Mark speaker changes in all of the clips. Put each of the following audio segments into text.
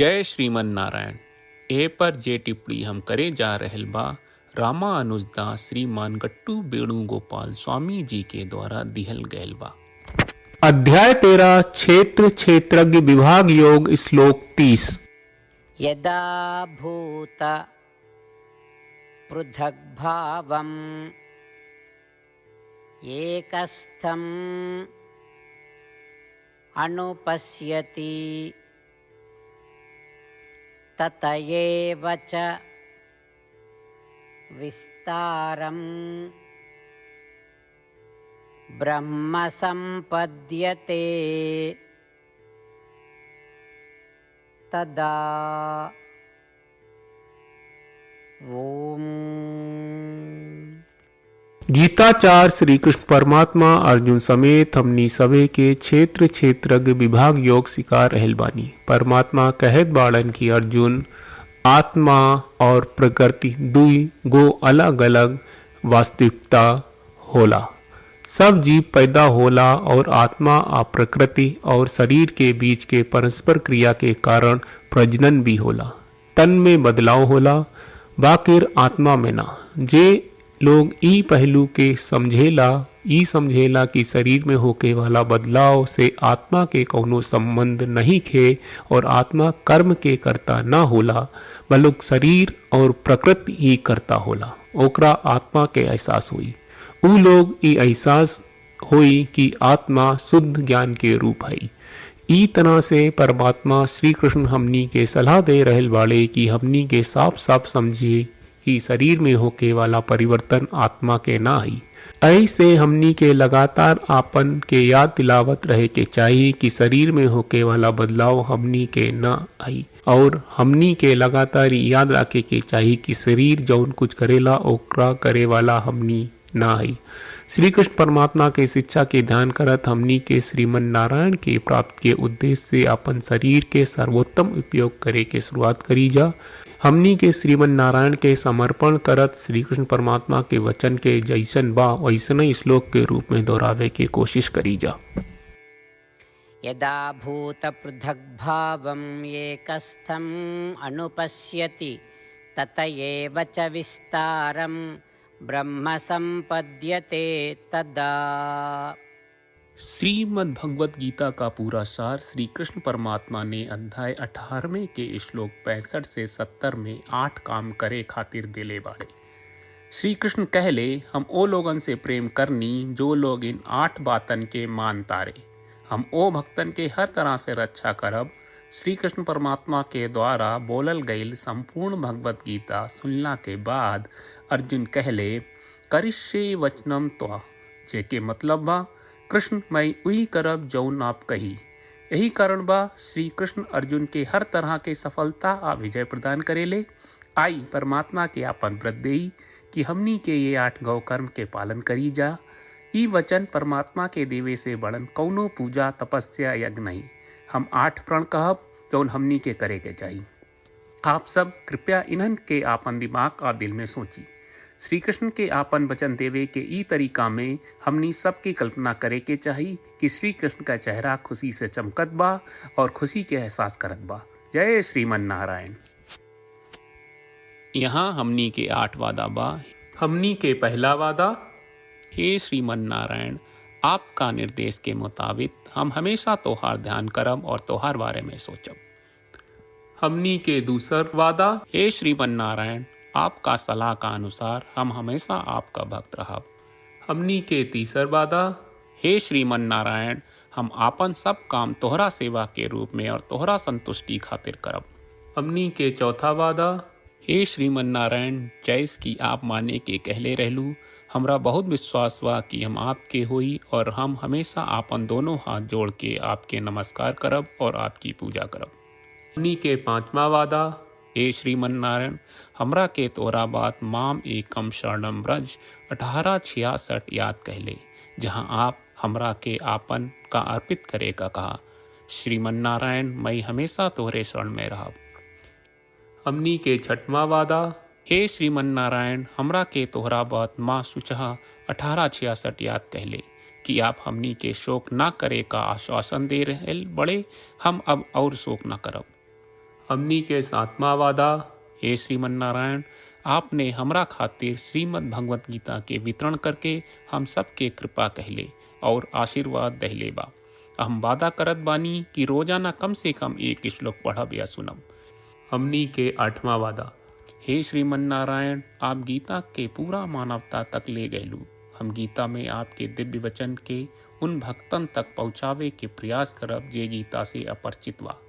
Speaker 1: जय श्रीमन नारायण। ए पर जे टिप्पणी हम करे जा रहल बा रामानुजदास श्रीमान गट्टू वेणुगोपाल स्वामी जी के द्वारा दिहल गयल बा। अध्याय 13 क्षेत्र क्षेत्रज्ञ विभाग योग श्लोक 30।
Speaker 2: यदा भूत पृथग्भावम् एकस्थम् अनुपश्यति तत एव च विस्तारम् ब्रह्म सम्पद्यते तदा ओम।
Speaker 1: गीताचार्य श्री कृष्ण परमात्मा अर्जुन समेत हमनी सभे के क्षेत्र क्षेत्रज्ञ विभाग योग सिखा रहल बानी। परमात्मा कहत बाड़न की अर्जुन आत्मा और प्रकृति दुई गो अलग अलग वास्तविकता होला। सब जीव पैदा होला और आत्मा आ प्रकृति और शरीर के बीच के परस्पर क्रिया के कारण प्रजनन भी होला। तन में बदलाव होला बाकिर आत्मा में ना। जे लोग ई पहलू के समझेला कि शरीर में होके वाला बदलाव से आत्मा के कौनो संबंध नहीं खे और आत्मा कर्म के करता ना होला बल्कि शरीर और प्रकृति ही करता होला, ओकरा आत्मा के एहसास हुई। उ लोग ई एहसास हुई कि आत्मा शुद्ध ज्ञान के रूप है। ई तरह से परमात्मा श्री कृष्ण हमनी के सलाह दे रहल बाड़े कि हमनी के साफ साफ समझिए कि शरीर में होके वाला परिवर्तन आत्मा के ना ही। ऐसे हमनी के लगातार आपन के याद दिलावत रहे के चाहिए कि शरीर में होके वाला बदलाव हमनी के ना आई और हमनी के लगातार याद रखे के चाहिए कि शरीर जौन कुछ करेला ओकरा करे वाला हमनी ना है। श्री कृष्ण परमात्मा के शिक्षा के ध्यान करत हमनी के श्रीमन नारायण के प्राप्ति के उद्देश्य से अपन शरीर के सर्वोत्तम उपयोग करे के शुरुआत करी जा। हमनी के श्रीमन नारायण के समर्पण करत श्री कृष्ण परमात्मा के वचन के जैसन बा वैसन श्लोक के रूप में दोहरावे के कोशिश करी जा।
Speaker 2: यदा भूत पृथग्भावम् एकस्थम् अनुपश्यति तत एव च विस्तारम् ब्रह्म संपद्यते तदा।
Speaker 1: श्रीमद् भगवत गीता का पूरा सार श्री कृष्ण परमात्मा ने अध्याय 18वें के श्लोक 65 से 70 में 8 काम करे खातिर दिले बाड़े। श्री कृष्ण कहले हम ओ लोगन से प्रेम करनी जो लोग इन 8 बातन के मान तारे। हम ओ भक्तन के हर तरह से रक्षा करब। श्री कृष्ण परमात्मा के द्वारा बोलल गईल संपूर्ण भगवत गीता सुनला के बाद अर्जुन कहले करिष्ये वचनम त्वा, जेके मतलब बा कृष्ण मैं उही करब जौन आप कही। यही कारण बा श्री कृष्ण अर्जुन के हर तरह के सफलता आ विजय प्रदान करेले। आई परमात्मा के आपन व्रत देई कि हमनी के ये 8 गौ कर्म के पालन करी जा। ई वचन परमात्मा के देवे से बड़न कौनो पूजा तपस्या यज्ञ नहीं। हम 8 प्रण कहब जौन हमनी के करे के चाहिए। आप सब कृपया इन्हन के आपन दिमाग और दिल में सोची। श्री कृष्ण के आपन वचन देवे के ई तरीका में हमनी सबकी कल्पना करे के चाहिए कि श्री कृष्ण का चेहरा खुशी से चमकत बा और खुशी के एहसास करत बा। जय श्रीमन नारायण। यहाँ हमनी के 8 वादा बा। हमनी के पहला वादा, हे श्रीमन नारायण आपका निर्देश के मुताबिक हम हमेशा तोहार ध्यान करब और तोहार बारे में सोचब। हमनी के दूसर वादा, हे श्रीमन नारायण आपका सलाह का अनुसार हम हमेशा आपका भक्त रहब। हमनी के तीसर वादा, हे श्रीमन नारायण हम आपन सब काम तोहरा सेवा के रूप में और तोहरा संतुष्टि खातिर करब। हमनी के चौथा वादा, हे श्रीमन नारायण जैस की आप माने के कहले रहलू हमरा बहुत विश्वास बा कि हम आपके होई और हम हमेशा आपन दोनों हाथ जोड़ के आपके नमस्कार करब और आपकी पूजा करब। हमनी के पांचवा वादा, हे श्रीमन नारायण हमरा के तोरा बात माम एकम शरणम ब्रज 1866 याद कहले जहाँ आप हमरा के आपन का अर्पित करे का कहा। श्रीमन नारायण मैं हमेशा तोहरे शरण में रहब। हमनी के छठवां वादा, हे श्रीमन नारायण हमरा के तोहरा बात माँ सुचहा 1866 याद कहले कि आप हमनी के शोक ना करे का आश्वासन दे रहे बड़े, हम अब और शोक ना करब। हमनी के सातवां वादा। हे श्रीमन्नारायण, आपने हमरा खातिर श्रीमद् भगवत गीता के वितरण करके हम सबके कृपा कहले और आशीर्वाद दहले बा। हम वादा करत बानी कि रोजाना कम से कम एक श्लोक पढ़ब या सुनब। हमनी के आठवां वादा। हे श्रीमन्नारायण, आप गीता के पूरा मानवता तक ले गयलू। हम गीता में आपके दिव्य वचन के उन भक्तन तक पहुँचावे के प्रयास करब जे गीता से अपरिचित बा।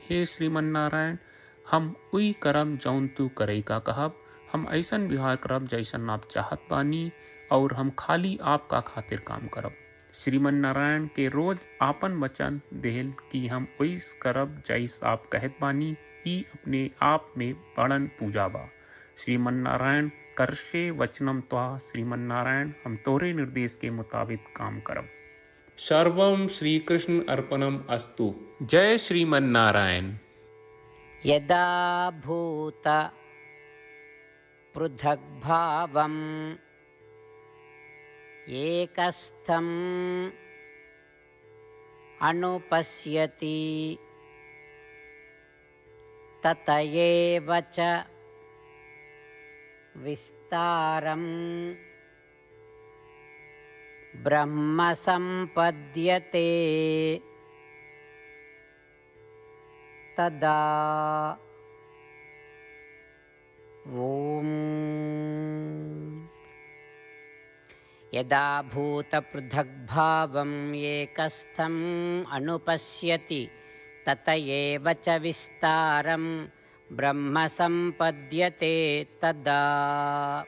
Speaker 1: हे श्रीमन्नारायण, हम उई करब जौन तू करे का कहब। हम ऐसन व्यवहार करब जैसन आप चाहत बानी और हम खाली आपका खातिर काम करब। श्रीमन्नारायण के रोज आपन वचन देहल कि हम ओइस करब जैस आप कहत बानी, ई अपने आप में बड़न पूजा बा। श्रीमन्नारायण, करशे वचनम त्वा। श्रीमन्नारायण, हम तोरे निर्देश के मुताबिक काम करब। सर्वम श्री कृष्ण अर्पणम अस्तु। जय श्रीमन्नारायण।
Speaker 2: यदा भूत पृथग्भावम् एकस्थम् अनुपश्यति तत एव च विस्तारं ब्रह्म सम्पद्यते तदा। ॐ यदा भूतपृथग्भावम् एकस्थम् अनुपश्यति तत एव च विस्तारं ब्रह्म सम्पद्यते तदा।